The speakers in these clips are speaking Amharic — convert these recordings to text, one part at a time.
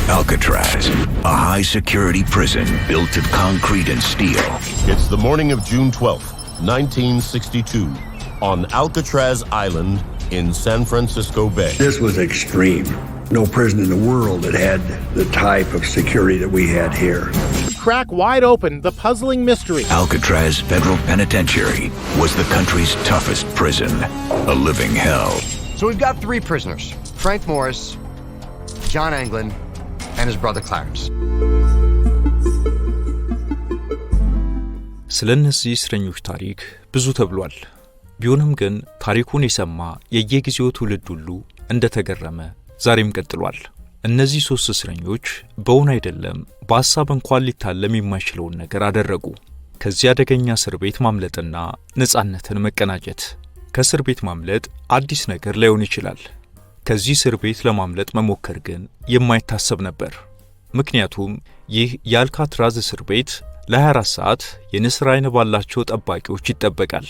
Alcatraz, a high-security prison built of concrete and steel. It's the morning of June 12th, 1962, on Alcatraz Island in San Francisco Bay. This was extreme. No prison in the world that had the type of security that we had here. Crack wide open the puzzling mystery. Alcatraz Federal Penitentiary was the country's toughest prison, a living hell. So we've got 3 prisoners, Frank Morris, John Anglin, and his brother Clarence. ስለነዚህ እስረኞች ታሪክ ብዙ ተብሏል። ቢሆንም ግን ታሪኩን የሰማ የየጊዜው ትውልድ ሁሉ እንደተገረመ ዛሬም ቀጥሏል። እነዚህ 3 እስረኞች በእውን አይደለም በሐሳብ እንኳን ሊታለም የማይችለውን ነገር አደረጉ። ከዚህ አደገኛ እስር ቤት ማምለጥና ነጻነትን መቀናጀት። ከእስር ቤት ማምለጥ አዲስ ነገር ላይሆን ይችላል። ከዚህ እስር ቤት ለማምለጥ መሞከር ግን የማይታሰብ ነበር። ምክንያቱም ይህ የአልካትራዝ እስር ቤት ለ24 ሰዓት የንስር አይን ባላቸው ጠባቂዎች ይጠበቃል።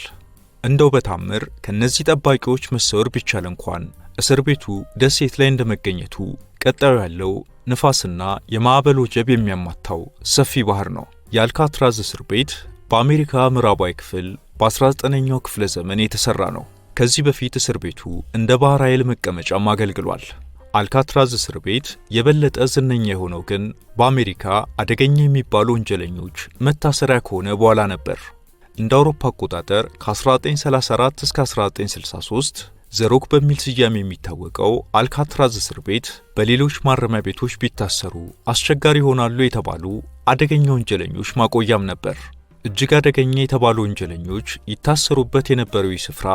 እንደው በታምር ከነዚህ ጠባቂዎች መሰወር ቢቻል እንኳን እስር ቤቱ ደሴት ላይ እንደመገኘቱ ቀጣዩ ያለው ንፋስና የማዕበል ወጀብ የሚያማታው ሰፊ ባህር ነው። የአልካትራዝ እስር ቤት በአሜሪካ ምዕራባዊ ክፍል በ19ኛው ክፍለ ዘመን የተሰራ ነው። ከዚህ በፊት እስር ቤቱ እንደ ባህር ኃይል መቀመጫም አገልግሏል። አልካትራዝ እስር ቤት የበለጠ ዝነኛ የሆነው ግን በአሜሪካ አደገኛ የሚባሉ ወንጀለኞች መታሰሪያ ከሆነ በኋላ ነበር። እንደ አውሮፓ አቆጣጠር ከ1934 እስከ 1963 ዘሮክ በሚል ስያሜ የሚታወቀው አልካትራዝ እስር ቤት በሌሎች ማረሚያ ቤቶች ቢታሰሩ አስቸጋሪ ይሆናሉ የተባሉ አደገኛ ወንጀለኞች ማቆያም ነበር። እጅግ አደገኛ የተባሉ ወንጀለኞች ይታሰሩበት የነበረው ስፍራ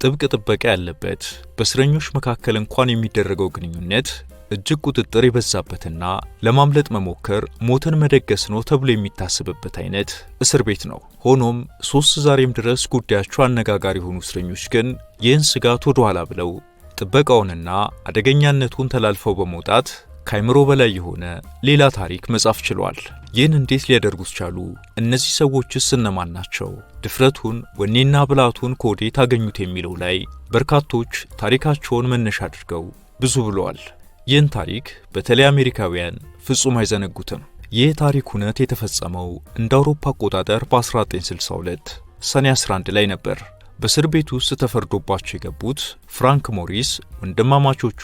ጥብቅ ጥበቃ ያለበት፣ በእስረኞች መካከል እንኳን የሚደረገው ግንኙነት እጅግ ቁጥጥር የበዛበትና ለማምለጥ መሞከር ሞትን መደገስ ነው ተብሎ የሚታሰብበት አይነት እስር ቤት ነው። ሆኖም 3 ዛሬም ድረስ ጉዳያቸው አነጋጋሪ የሆኑ እስረኞች ግን ይህን ስጋት ወደ ኋላ ብለው ጥበቃውንና አደገኛነቱን ተላልፈው በመውጣት ከአይምሮ በላይ የሆነ ሌላ ታሪክ መጻፍ ችለዋል። ይህን እንዴት ሊያደርጉት ቻሉ? እነዚህ ሰዎችስ እነማን ናቸው? ድፍረቱን ወኔና ብልሃቱን ከወዴት አገኙት የሚለው ላይ በርካቶች ታሪካቸውን መነሻ አድርገው ብዙ ብለዋል። ይህን ታሪክ በተለይ አሜሪካውያን ፍጹም አይዘነጉትም። ይህ ታሪክ እውነት የተፈጸመው እንደ አውሮፓ አቆጣጠር በ1962 ሰኔ 11 ላይ ነበር። በእስር ቤት ውስጥ ተፈርዶባቸው የገቡት ፍራንክ ሞሪስ፣ ወንድማማቾቹ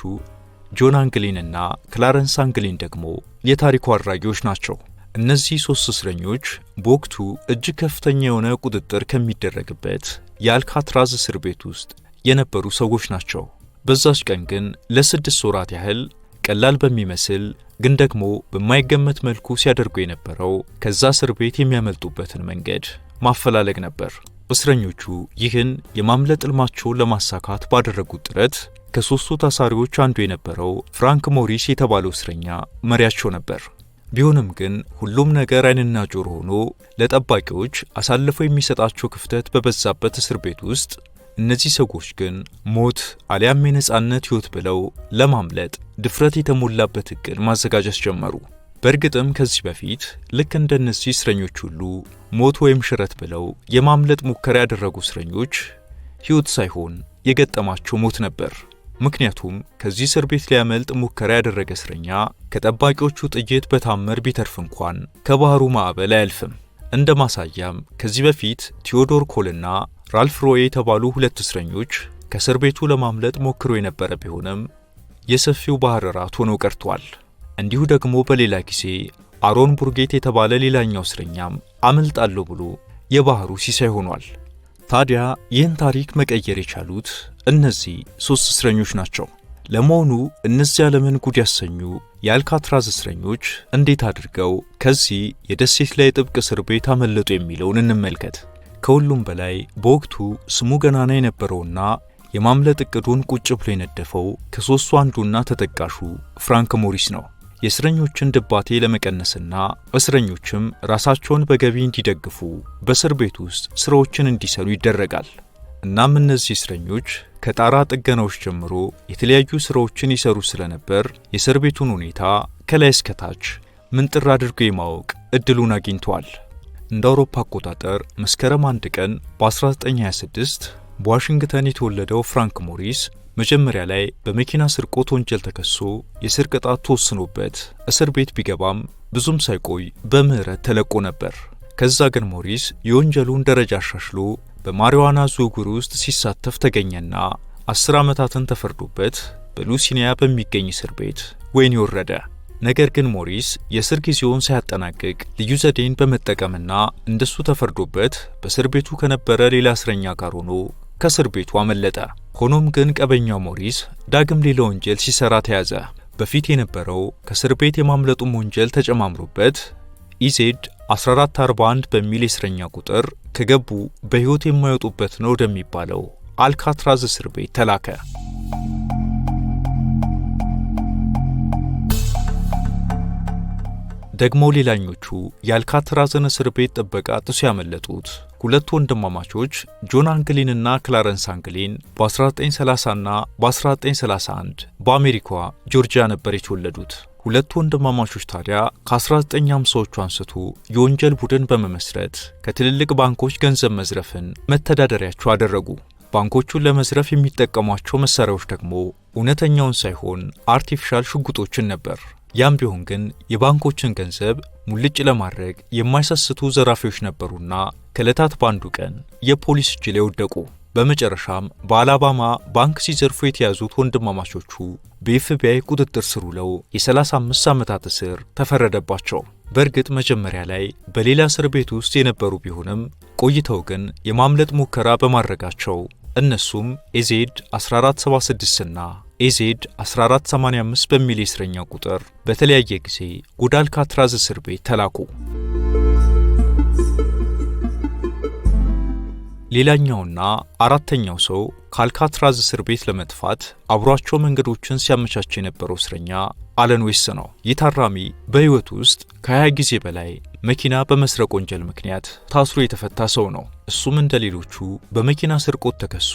ጆን አንግሊንና ክላረንስ አንግሊን ደግሞ የታሪኩ አድራጊዎች ናቸው። እነዚህ 3 እስረኞች በወቅቱ እጅግ ከፍተኛ የሆነ ቁጥጥር ከሚደረግበት የአልካትራዝ እስር ቤት ውስጥ የነበሩ ሰዎች ናቸው። በዛች ቀን ግን ለ6 ወራት ያህል ቀላል በሚመስል ግን ደግሞ በማይገመት መልኩ ሲያደርጉ የነበረው ከዛ እስር ቤት የሚያመልጡበትን መንገድ ማፈላለግ ነበር። እስረኞቹ ይህን የማምለጥ ሕልማቸውን ለማሳካት ባደረጉት ጥረት ከ3ቱ ታሳሪዎች አንዱ የነበረው ፍራንክ ሞሪስ የተባለው እስረኛ መሪያቸው ነበር። ቢሆንም ግን ሁሉም ነገር ዓይንና ጆሮ ሆኖ ለጠባቂዎች አሳልፈው የሚሰጣቸው ክፍተት በበዛበት እስር ቤት ውስጥ እነዚህ ሰዎች ግን ሞት አሊያም የነጻነት ሕይወት ብለው ለማምለጥ ድፍረት የተሞላበት እቅድ ማዘጋጀት ጀመሩ። በእርግጥም ከዚህ በፊት ልክ እንደነዚህ እስረኞች ሁሉ ሞት ወይም ሽረት ብለው የማምለጥ ሙከራ ያደረጉ እስረኞች ሕይወት ሳይሆን የገጠማቸው ሞት ነበር። ምክንያቱም ከዚህ እስር ቤት ሊያመልጥ ሙከራ ያደረገ እስረኛ ከጠባቂዎቹ ጥይት በታመር ቢተርፍ እንኳን ከባህሩ ማዕበል አያልፍም። እንደ ማሳያም ከዚህ በፊት ቴዎዶር ኮልና ራልፍ ሮዬ የተባሉ 2 እስረኞች ከእስር ቤቱ ለማምለጥ ሞክሮ የነበረ ቢሆንም የሰፊው ባህር ራት ሆነው ቀርቷል። እንዲሁ ደግሞ በሌላ ጊዜ አሮን ቡርጌት የተባለ ሌላኛው እስረኛም አመልጣለሁ ብሎ የባህሩ ሲሳይ ሆኗል። ታዲያ ይህን ታሪክ መቀየር የቻሉት እነዚህ 3 እስረኞች ናቸው። ለመሆኑ እነዚህ ዓለምን ጉድ ያሰኙ የአልካትራዝ እስረኞች እንዴት አድርገው ከዚህ የደሴት ላይ ጥብቅ እስር ቤት አመለጡ የሚለውን እንመልከት። ከሁሉም በላይ በወቅቱ ስሙ ገናና የነበረውና የማምለጥ እቅዱን ቁጭ ብሎ የነደፈው ከ3ቱ አንዱና ተጠቃሹ ፍራንክ ሞሪስ ነው። የእስረኞችን ድባቴ ለመቀነስና እስረኞችም ራሳቸውን በገቢ እንዲደግፉ በእስር ቤት ውስጥ ስራዎችን እንዲሰሩ ይደረጋል። እናም እነዚህ እስረኞች ከጣራ ጥገናዎች ጀምሮ የተለያዩ ስራዎችን ይሰሩ ስለነበር የእስር ቤቱን ሁኔታ ከላይ እስከ ታች ምንጥር አድርገው የማወቅ እድሉን አግኝተዋል። እንደ አውሮፓ አቆጣጠር መስከረም 1 ቀን በ1926 በዋሽንግተን የተወለደው ፍራንክ ሞሪስ መጀመሪያ ላይ በመኪና ስርቆት ወንጀል ተከሶ የእስር ቅጣት ተወስኖበት እስር ቤት ቢገባም ብዙም ሳይቆይ በምህረት ተለቆ ነበር። ከዛ ግን ሞሪስ የወንጀሉን ደረጃ አሻሽሎ በማሪዋና ዝውውር ውስጥ ሲሳተፍ ተገኘና 10 ዓመታትን ተፈርዶበት በሉሲኒያ በሚገኝ እስር ቤት ወህኒ ወረደ። ነገር ግን ሞሪስ የእስር ጊዜውን ሳያጠናቅቅ ልዩ ዘዴን በመጠቀምና እንደሱ ተፈርዶበት በእስር ቤቱ ከነበረ ሌላ እስረኛ ጋር ሆኖ ከእስር ቤቱ አመለጠ። ሆኖም ግን ቀበኛው ሞሪስ ዳግም ሌላ ወንጀል ሲሰራ ተያዘ። በፊት የነበረው ከእስር ቤት የማምለጡም ወንጀል ተጨማምሮበት ኢዜድ 1441 በሚል የእስረኛ ቁጥር ከገቡ በሕይወት የማይወጡበት ነው ወደሚባለው አልካትራዝ እስር ቤት ተላከ። ደግሞ ሌላኞቹ የአልካትራዝን እስር ቤት ጥበቃ ጥሰው ያመለጡት ሁለቱ ወንድማማቾች ጆን አንግሊንና ክላረንስ አንግሊን በ1930 እና በ1931 በአሜሪካዋ ጆርጂያ ነበር የተወለዱት። ሁለቱ ወንድማማቾች ታዲያ ከ1950ዎቹ አንስቶ የወንጀል ቡድን በመመስረት ከትልልቅ ባንኮች ገንዘብ መዝረፍን መተዳደሪያቸው አደረጉ። ባንኮቹን ለመዝረፍ የሚጠቀሟቸው መሳሪያዎች ደግሞ እውነተኛውን ሳይሆን አርቲፊሻል ሽጉጦችን ነበር። ያም ቢሆን ግን የባንኮችን ገንዘብ ሙልጭ ለማድረግ የማይሰስቱ ዘራፊዎች ነበሩና ከዕለታት በአንዱ ቀን የፖሊስ እጅ ላይ ወደቁ። በመጨረሻም በአላባማ ባንክ ሲዘርፉ የተያዙት ወንድማማቾቹ በኤፍቢአይ ቁጥጥር ስር ውለው የ35 ዓመታት እስር ተፈረደባቸው። በእርግጥ መጀመሪያ ላይ በሌላ እስር ቤት ውስጥ የነበሩ ቢሆንም ቆይተው ግን የማምለጥ ሙከራ በማድረጋቸው እነሱም ኤዜድ 1476 እና ኤዜድ 1485 በሚል የእስረኛ ቁጥር በተለያየ ጊዜ ወደ አልካትራዝ እስር ቤት ተላኩ። ሌላኛውና አራተኛው ሰው ከአልካትራዝ እስር ቤት ለመጥፋት አብሯቸው መንገዶችን ሲያመቻች የነበረው እስረኛ አለን ዌስት ነው። ይህ ታራሚ በሕይወት ውስጥ ከ20 ጊዜ በላይ መኪና በመስረቅ ወንጀል ምክንያት ታስሮ የተፈታ ሰው ነው። እሱም እንደሌሎቹ በመኪና ስርቆት ተከሶ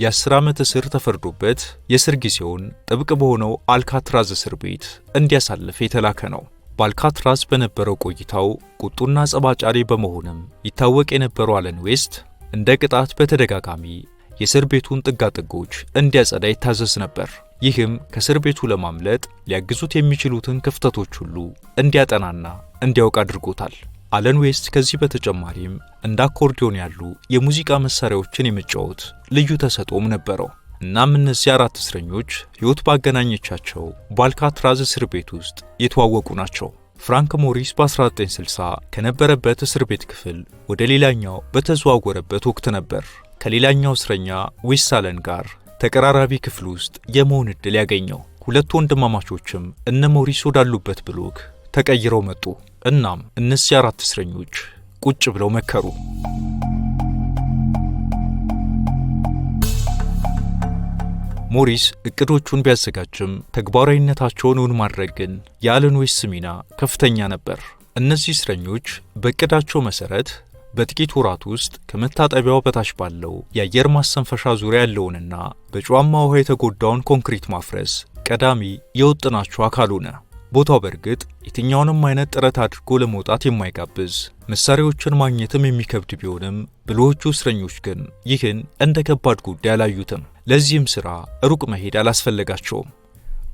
የ10 ዓመት እስር ተፈርዶበት የእስር ጊዜውን ጥብቅ በሆነው አልካትራዝ እስር ቤት እንዲያሳልፍ የተላከ ነው። በአልካትራዝ በነበረው ቆይታው ቁጡና ጸባጫሪ በመሆንም ይታወቅ የነበረው አለን ዌስት እንደ ቅጣት በተደጋጋሚ የእስር ቤቱን ጥጋጥጎች እንዲያጸዳ ይታዘዝ ነበር። ይህም ከእስር ቤቱ ለማምለጥ ሊያግዙት የሚችሉትን ክፍተቶች ሁሉ እንዲያጠናና እንዲያውቅ አድርጎታል። አለን ዌስት ከዚህ በተጨማሪም እንደ አኮርዲዮን ያሉ የሙዚቃ መሳሪያዎችን የመጫወት ልዩ ተሰጥኦም ነበረው። እናም እነዚህ 4 እስረኞች ሕይወት ባገናኘቻቸው በአልካትራዝ እስር ቤት ውስጥ የተዋወቁ ናቸው። ፍራንክ ሞሪስ በ1960 ከነበረበት እስር ቤት ክፍል ወደ ሌላኛው በተዘዋወረበት ወቅት ነበር ከሌላኛው እስረኛ ዌስት አለን ጋር ተቀራራቢ ክፍል ውስጥ የመሆን ዕድል ያገኘው። ሁለቱ ወንድማማቾችም እነ ሞሪስ ወዳሉበት ብሎክ ተቀይረው መጡ። እናም እነዚህ 4 እስረኞች ቁጭ ብለው መከሩ። ሞሪስ እቅዶቹን ቢያዘጋጅም ተግባራዊነታቸውን እውን ማድረግ ግን የአለን ዌስት ሚና ከፍተኛ ነበር። እነዚህ እስረኞች በእቅዳቸው መሰረት በጥቂት ወራት ውስጥ ከመታጠቢያው በታች ባለው የአየር ማስተንፈሻ ዙሪያ ያለውንና በጨዋማ ውሃ የተጎዳውን ኮንክሪት ማፍረስ ቀዳሚ የውጥናቸው አካል ሆነ። ቦታው በእርግጥ የትኛውንም አይነት ጥረት አድርጎ ለመውጣት የማይጋብዝ መሳሪያዎችን ማግኘትም የሚከብድ ቢሆንም ብልሆቹ እስረኞች ግን ይህን እንደ ከባድ ጉዳይ አላዩትም። ለዚህም ሥራ ሩቅ መሄድ አላስፈለጋቸውም።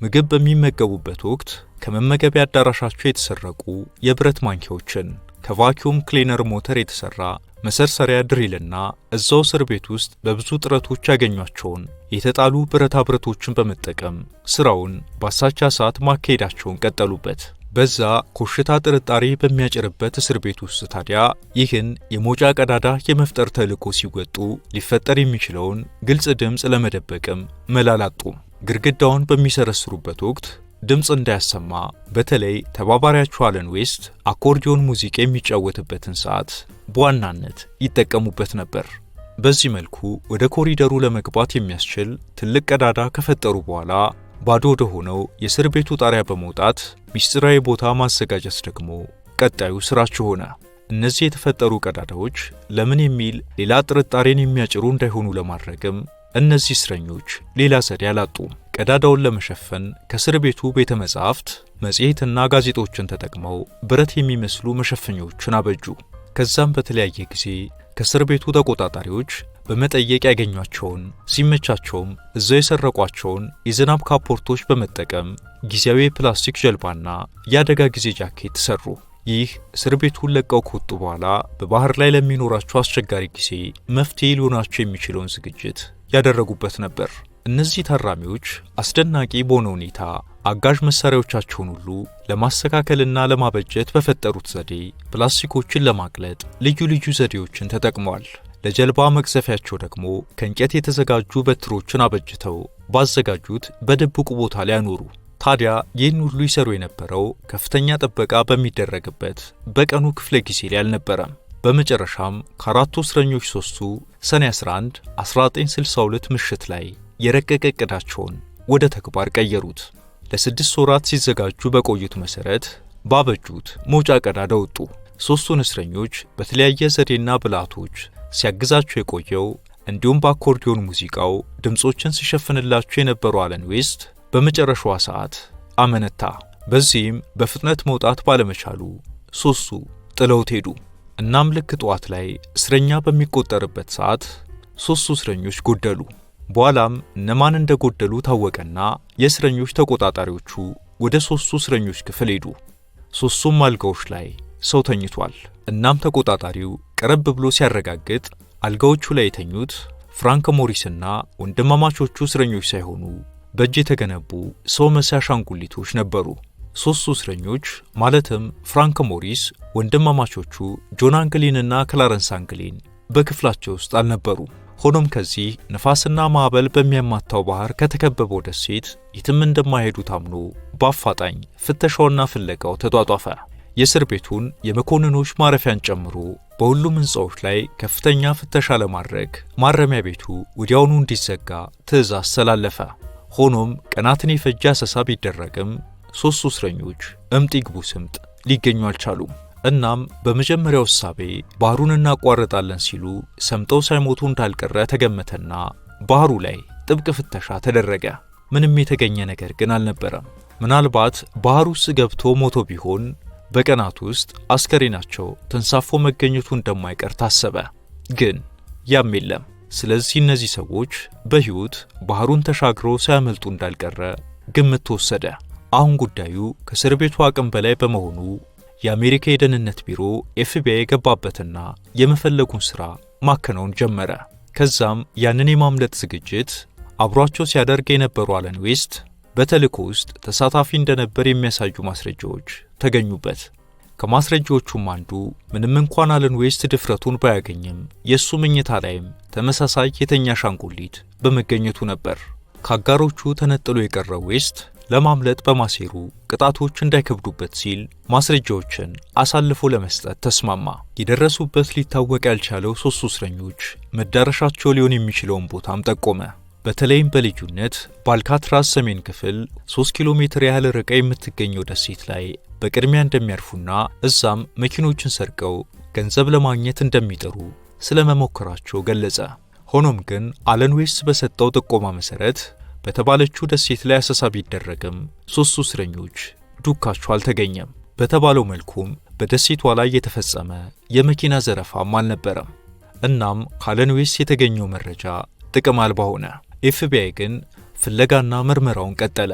ምግብ በሚመገቡበት ወቅት ከመመገቢያ አዳራሻቸው የተሰረቁ የብረት ማንኪያዎችን ከቫኪዩም ክሊነር ሞተር የተሰራ መሰርሰሪያ ድሪልና እዛው እስር ቤት ውስጥ በብዙ ጥረቶች ያገኟቸውን የተጣሉ ብረታ ብረቶችን በመጠቀም ስራውን በአሳቻ ሰዓት ማካሄዳቸውን ቀጠሉበት። በዛ ኮሽታ ጥርጣሬ በሚያጭርበት እስር ቤት ውስጥ ታዲያ ይህን የመውጫ ቀዳዳ የመፍጠር ተልዕኮ ሲወጡ ሊፈጠር የሚችለውን ግልጽ ድምፅ ለመደበቅም መላላጡ። ግድግዳውን በሚሰረስሩበት ወቅት ድምፅ እንዳያሰማ በተለይ ተባባሪያቸው አለን ዌስት አኮርዲዮን ሙዚቃ የሚጫወትበትን ሰዓት በዋናነት ይጠቀሙበት ነበር። በዚህ መልኩ ወደ ኮሪደሩ ለመግባት የሚያስችል ትልቅ ቀዳዳ ከፈጠሩ በኋላ ባዶ ወደ ሆነው የእስር ቤቱ ጣሪያ በመውጣት ሚስጥራዊ ቦታ ማዘጋጀት ደግሞ ቀጣዩ ስራቸው ሆነ። እነዚህ የተፈጠሩ ቀዳዳዎች ለምን የሚል ሌላ ጥርጣሬን የሚያጭሩ እንዳይሆኑ ለማድረግም እነዚህ እስረኞች ሌላ ዘዴ አላጡም። ቀዳዳውን ለመሸፈን ከእስር ቤቱ ቤተ መጻሕፍት መጽሔትና ጋዜጦችን ተጠቅመው ብረት የሚመስሉ መሸፈኛዎችን አበጁ። ከዛም በተለያየ ጊዜ ከእስር ቤቱ ተቆጣጣሪዎች በመጠየቅ ያገኟቸውን ሲመቻቸውም እዛው የሰረቋቸውን የዝናብ ካፖርቶች በመጠቀም ጊዜያዊ የፕላስቲክ ጀልባና የአደጋ ጊዜ ጃኬት ሰሩ። ይህ እስር ቤቱን ለቀው ከወጡ በኋላ በባህር ላይ ለሚኖራቸው አስቸጋሪ ጊዜ መፍትሄ ሊሆናቸው የሚችለውን ዝግጅት ያደረጉበት ነበር። እነዚህ ታራሚዎች አስደናቂ በሆነ ሁኔታ አጋዥ መሳሪያዎቻቸውን ሁሉ ለማስተካከልና ለማበጀት በፈጠሩት ዘዴ ፕላስቲኮችን ለማቅለጥ ልዩ ልዩ ዘዴዎችን ተጠቅመዋል። ለጀልባ መቅዘፊያቸው ደግሞ ከእንጨት የተዘጋጁ በትሮችን አበጅተው ባዘጋጁት በድብቁ ቦታ ላይ አኖሩ። ታዲያ ይህን ሁሉ ይሰሩ የነበረው ከፍተኛ ጥበቃ በሚደረግበት በቀኑ ክፍለ ጊዜ ላይ አልነበረም። በመጨረሻም ከአራቱ እስረኞች ሶስቱ ሰኔ 11 1962 ምሽት ላይ የረቀቀ ዕቅዳቸውን ወደ ተግባር ቀየሩት። ለ6 ወራት ሲዘጋጁ በቆዩት መሰረት ባበጁት መውጫ ቀዳዳ ወጡ። ሶስቱን እስረኞች በተለያየ ዘዴና ብልሃቶች ሲያግዛቸው የቆየው እንዲሁም በአኮርዲዮን ሙዚቃው ድምጾችን ሲሸፍንላቸው የነበረው አለን ዌስት በመጨረሻዋ ሰዓት አመነታ። በዚህም በፍጥነት መውጣት ባለመቻሉ ሶስቱ ጥለውት ሄዱ። እናም ልክ ጠዋት ላይ እስረኛ በሚቆጠርበት ሰዓት ሶስቱ እስረኞች ጎደሉ። በኋላም እነማን እንደጎደሉ ታወቀና የእስረኞች ተቆጣጣሪዎቹ ወደ ሶስቱ እስረኞች ክፍል ሄዱ። ሶስቱም አልጋዎች ላይ ሰው ተኝቷል። እናም ተቆጣጣሪው ቀረብ ብሎ ሲያረጋግጥ አልጋዎቹ ላይ የተኙት ፍራንክ ሞሪስና ወንድማማቾቹ እስረኞች ሳይሆኑ በእጅ የተገነቡ ሰው መሳይ አሻንጉሊቶች ነበሩ። ሶስቱ እስረኞች ማለትም ፍራንክ ሞሪስ፣ ወንድማማቾቹ ጆን አንግሊንና ክላረንስ አንግሊን በክፍላቸው ውስጥ አልነበሩ። ሆኖም ከዚህ ነፋስና ማዕበል በሚያማታው ባህር ከተከበበው ደሴት የትም እንደማይሄዱ ታምኖ በአፋጣኝ ፍተሻውና ፍለጋው ተጧጧፈ። የእስር ቤቱን የመኮንኖች ማረፊያን ጨምሮ በሁሉም ሕንፃዎች ላይ ከፍተኛ ፍተሻ ለማድረግ ማረሚያ ቤቱ ወዲያውኑ እንዲዘጋ ትዕዛዝ ተላለፈ። ሆኖም ቀናትን የፈጀ አሰሳ ቢደረግም ሶስቱ እስረኞች እምጥ ይግቡ ስምጥ ሊገኙ አልቻሉም። እናም በመጀመሪያው እሳቤ ባህሩን እናቋርጣለን ሲሉ ሰምጠው ሳይሞቱ እንዳልቀረ ተገመተና ባህሩ ላይ ጥብቅ ፍተሻ ተደረገ። ምንም የተገኘ ነገር ግን አልነበረም። ምናልባት ባህሩ ውስጥ ገብቶ ሞቶ ቢሆን በቀናት ውስጥ አስከሬናቸው ተንሳፎ መገኘቱ እንደማይቀር ታሰበ። ግን ያም የለም። ስለዚህ እነዚህ ሰዎች በሕይወት ባህሩን ተሻግሮ ሳያመልጡ እንዳልቀረ ግምት ተወሰደ። አሁን ጉዳዩ ከእስር ቤቱ አቅም በላይ በመሆኑ የአሜሪካ የደህንነት ቢሮ ኤፍቢአይ የገባበትና የመፈለጉን ሥራ ማከናወን ጀመረ። ከዛም ያንን የማምለጥ ዝግጅት አብሯቸው ሲያደርግ የነበሩ አለን ዌስት በተልእኮ ውስጥ ተሳታፊ እንደነበር የሚያሳዩ ማስረጃዎች ተገኙበት። ከማስረጃዎቹም አንዱ ምንም እንኳን አለን ዌስት ድፍረቱን ባያገኝም የእሱ መኝታ ላይም ተመሳሳይ የተኛ አሻንጉሊት በመገኘቱ ነበር። ከአጋሮቹ ተነጥሎ የቀረው ዌስት ለማምለጥ በማሴሩ ቅጣቶች እንዳይከብዱበት ሲል ማስረጃዎችን አሳልፎ ለመስጠት ተስማማ። የደረሱበት ሊታወቅ ያልቻለው ሶስቱ እስረኞች መዳረሻቸው ሊሆን የሚችለውን ቦታም ጠቆመ። በተለይም በልዩነት በአልካትራዝ ሰሜን ክፍል 3 ኪሎ ሜትር ያህል ርቃ የምትገኘው ደሴት ላይ በቅድሚያ እንደሚያርፉና እዛም መኪኖችን ሰርቀው ገንዘብ ለማግኘት እንደሚጠሩ ስለመሞከራቸው ገለጸ። ሆኖም ግን አለን ዌስት በሰጠው ጥቆማ መሰረት በተባለችው ደሴት ላይ አሰሳ ቢደረግም ሶስቱ እስረኞች ዱካቸው አልተገኘም። በተባለው መልኩም በደሴቷ ላይ የተፈጸመ የመኪና ዘረፋም አልነበረም። እናም ከአለን ዌስት የተገኘው መረጃ ጥቅም አልባ ሆነ። ኤፍቢአይ ግን ፍለጋና ምርመራውን ቀጠለ።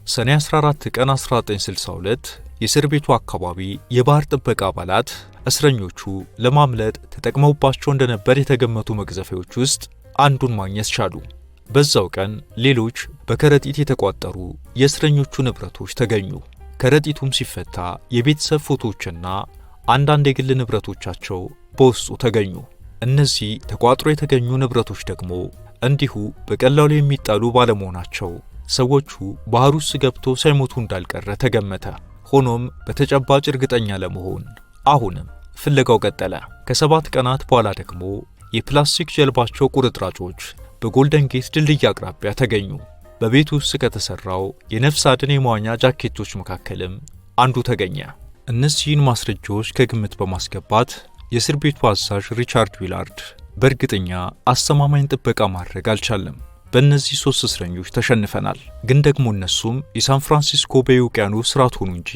ሰኔ 14 ቀን 1962 የእስር ቤቱ አካባቢ የባህር ጥበቃ አባላት እስረኞቹ ለማምለጥ ተጠቅመውባቸው እንደነበር የተገመቱ መቅዘፊያዎች ውስጥ አንዱን ማግኘት ቻሉ። በዛው ቀን ሌሎች በከረጢት የተቋጠሩ የእስረኞቹ ንብረቶች ተገኙ። ከረጢቱም ሲፈታ የቤተሰብ ፎቶዎችና አንዳንድ የግል ንብረቶቻቸው በውስጡ ተገኙ። እነዚህ ተቋጥሮ የተገኙ ንብረቶች ደግሞ እንዲሁ በቀላሉ የሚጣሉ ባለመሆናቸው ሰዎቹ ባህር ውስጥ ገብቶ ሳይሞቱ እንዳልቀረ ተገመተ። ሆኖም በተጨባጭ እርግጠኛ ለመሆን አሁንም ፍለጋው ቀጠለ። ከ7 ቀናት በኋላ ደግሞ የፕላስቲክ ጀልባቸው ቁርጥራጮች በጎልደን ጌት ድልድይ አቅራቢያ ተገኙ። በቤት ውስጥ ከተሰራው የነፍስ አድን የመዋኛ ጃኬቶች መካከልም አንዱ ተገኘ። እነዚህን ማስረጃዎች ከግምት በማስገባት የእስር ቤቱ አዛዥ ሪቻርድ ዊላርድ በእርግጠኛ አስተማማኝ ጥበቃ ማድረግ አልቻለም። በእነዚህ 3 እስረኞች ተሸንፈናል፣ ግን ደግሞ እነሱም የሳን ፍራንሲስኮ ቤይ ውቅያኖስ ራት ሆኑ እንጂ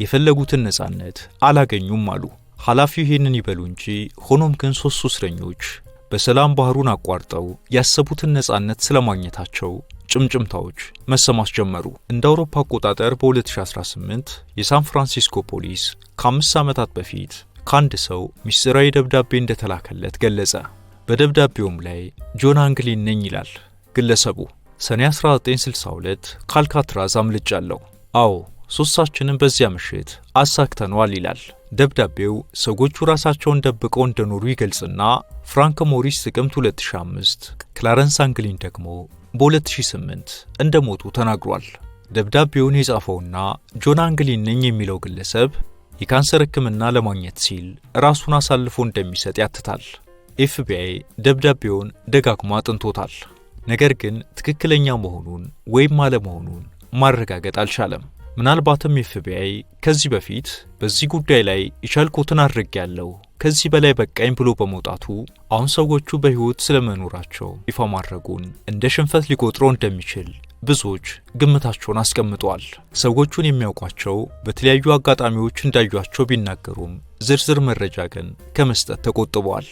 የፈለጉትን ነጻነት አላገኙም አሉ። ኃላፊው ይህንን ይበሉ እንጂ ሆኖም ግን 3 እስረኞች በሰላም ባህሩን አቋርጠው ያሰቡትን ነጻነት ስለማግኘታቸው ጭምጭምታዎች መሰማት ጀመሩ። እንደ አውሮፓ አቆጣጠር በ2018 የሳን ፍራንሲስኮ ፖሊስ ከ5 ዓመታት በፊት ከአንድ ሰው ሚስጥራዊ ደብዳቤ እንደተላከለት ገለጸ። በደብዳቤውም ላይ ጆን አንግሊን ነኝ ይላል ግለሰቡ። ሰኔ 1962 ከአልካትራዝ አምልጫለሁ። አዎ ሶስታችንም በዚያ ምሽት አሳክተነዋል ይላል። ደብዳቤው ሰዎቹ ራሳቸውን ደብቀው እንደኖሩ ይገልጽና ፍራንክ ሞሪስ ጥቅምት 2005፣ ክላረንስ አንግሊን ደግሞ በ2008 እንደሞቱ ተናግሯል። ደብዳቤውን የጻፈውና ጆን አንግሊን ነኝ የሚለው ግለሰብ የካንሰር ሕክምና ለማግኘት ሲል ራሱን አሳልፎ እንደሚሰጥ ያትታል። ኤፍቢአይ ደብዳቤውን ደጋግሞ አጥንቶታል። ነገር ግን ትክክለኛ መሆኑን ወይም አለመሆኑን ማረጋገጥ አልቻለም። ምናልባትም ኤፍቢአይ ከዚህ በፊት በዚህ ጉዳይ ላይ የቻልኩትን አድርጌያለሁ፣ ከዚህ በላይ በቃኝ ብሎ በመውጣቱ አሁን ሰዎቹ በሕይወት ስለመኖራቸው ይፋ ማድረጉን እንደ ሽንፈት ሊቆጥረው እንደሚችል ብዙዎች ግምታቸውን አስቀምጠዋል። ሰዎቹን የሚያውቋቸው በተለያዩ አጋጣሚዎች እንዳዩአቸው ቢናገሩም ዝርዝር መረጃ ግን ከመስጠት ተቆጥበዋል።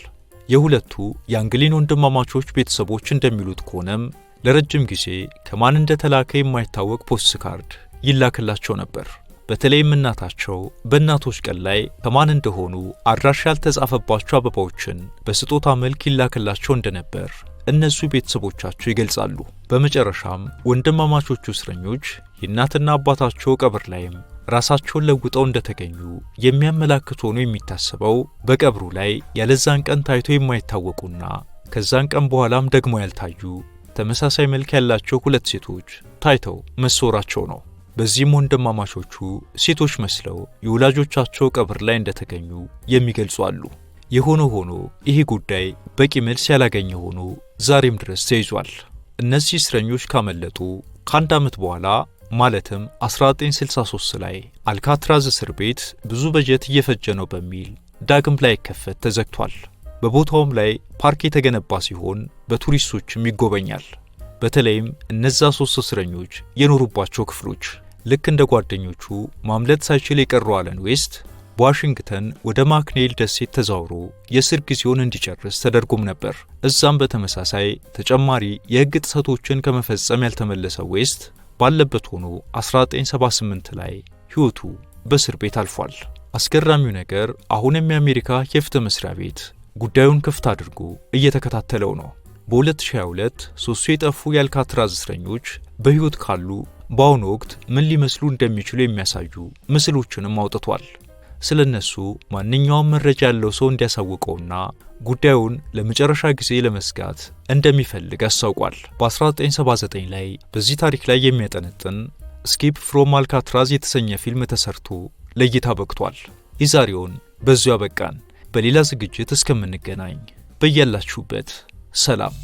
የሁለቱ የአንግሊን ወንድማማቾች ቤተሰቦች እንደሚሉት ከሆነም ለረጅም ጊዜ ከማን እንደተላከ የማይታወቅ ፖስት ካርድ ይላክላቸው ነበር። በተለይም እናታቸው በእናቶች ቀን ላይ ከማን እንደሆኑ አድራሻ ያልተጻፈባቸው አበባዎችን በስጦታ መልክ ይላክላቸው እንደነበር እነሱ ቤተሰቦቻቸው ይገልጻሉ። በመጨረሻም ወንድማማቾቹ እስረኞች የእናትና አባታቸው ቀብር ላይም ራሳቸውን ለውጠው እንደተገኙ የሚያመላክት ሆኖ የሚታሰበው በቀብሩ ላይ ያለዛን ቀን ታይቶ የማይታወቁና ከዛን ቀን በኋላም ደግሞ ያልታዩ ተመሳሳይ መልክ ያላቸው ሁለት ሴቶች ታይተው መሰወራቸው ነው። በዚህም ወንድማማቾቹ ሴቶች መስለው የወላጆቻቸው ቀብር ላይ እንደተገኙ የሚገልጹ አሉ። የሆነ ሆኖ ይህ ጉዳይ በቂ መልስ ያላገኘ ሆኖ ዛሬም ድረስ ተይዟል። እነዚህ እስረኞች ካመለጡ ከአንድ ዓመት በኋላ ማለትም 1963 ላይ አልካትራዝ እስር ቤት ብዙ በጀት እየፈጀ ነው በሚል ዳግም ላይከፈት ተዘግቷል። በቦታውም ላይ ፓርክ የተገነባ ሲሆን በቱሪስቶችም ይጎበኛል። በተለይም እነዛ 3 እስረኞች የኖሩባቸው ክፍሎች ልክ እንደ ጓደኞቹ ማምለጥ ሳይችል የቀረው አለን ዌስት በዋሽንግተን ወደ ማክኔል ደሴት ተዛውሮ የእስር ጊዜውን እንዲጨርስ ተደርጎም ነበር። እዛም በተመሳሳይ ተጨማሪ የሕግ ጥሰቶችን ከመፈጸም ያልተመለሰው ዌስት ባለበት ሆኖ 1978 ላይ ሕይወቱ በእስር ቤት አልፏል። አስገራሚው ነገር አሁንም የአሜሪካ የፍትህ መስሪያ ቤት ጉዳዩን ክፍት አድርጎ እየተከታተለው ነው። በ2022 ሶስቱ የጠፉ የአልካትራዝ እስረኞች በሕይወት ካሉ በአሁኑ ወቅት ምን ሊመስሉ እንደሚችሉ የሚያሳዩ ምስሎችንም አውጥቷል። ስለነሱ ማንኛውም መረጃ ያለው ሰው እንዲያሳውቀውና ጉዳዩን ለመጨረሻ ጊዜ ለመስጋት እንደሚፈልግ አስታውቋል። በ1979 ላይ በዚህ ታሪክ ላይ የሚያጠነጥን ስኬፕ ፍሮም አልካትራዝ የተሰኘ ፊልም ተሰርቶ ለእይታ በቅቷል። የዛሬውን በዚሁ አበቃን። በሌላ ዝግጅት እስከምንገናኝ በያላችሁበት ሰላም።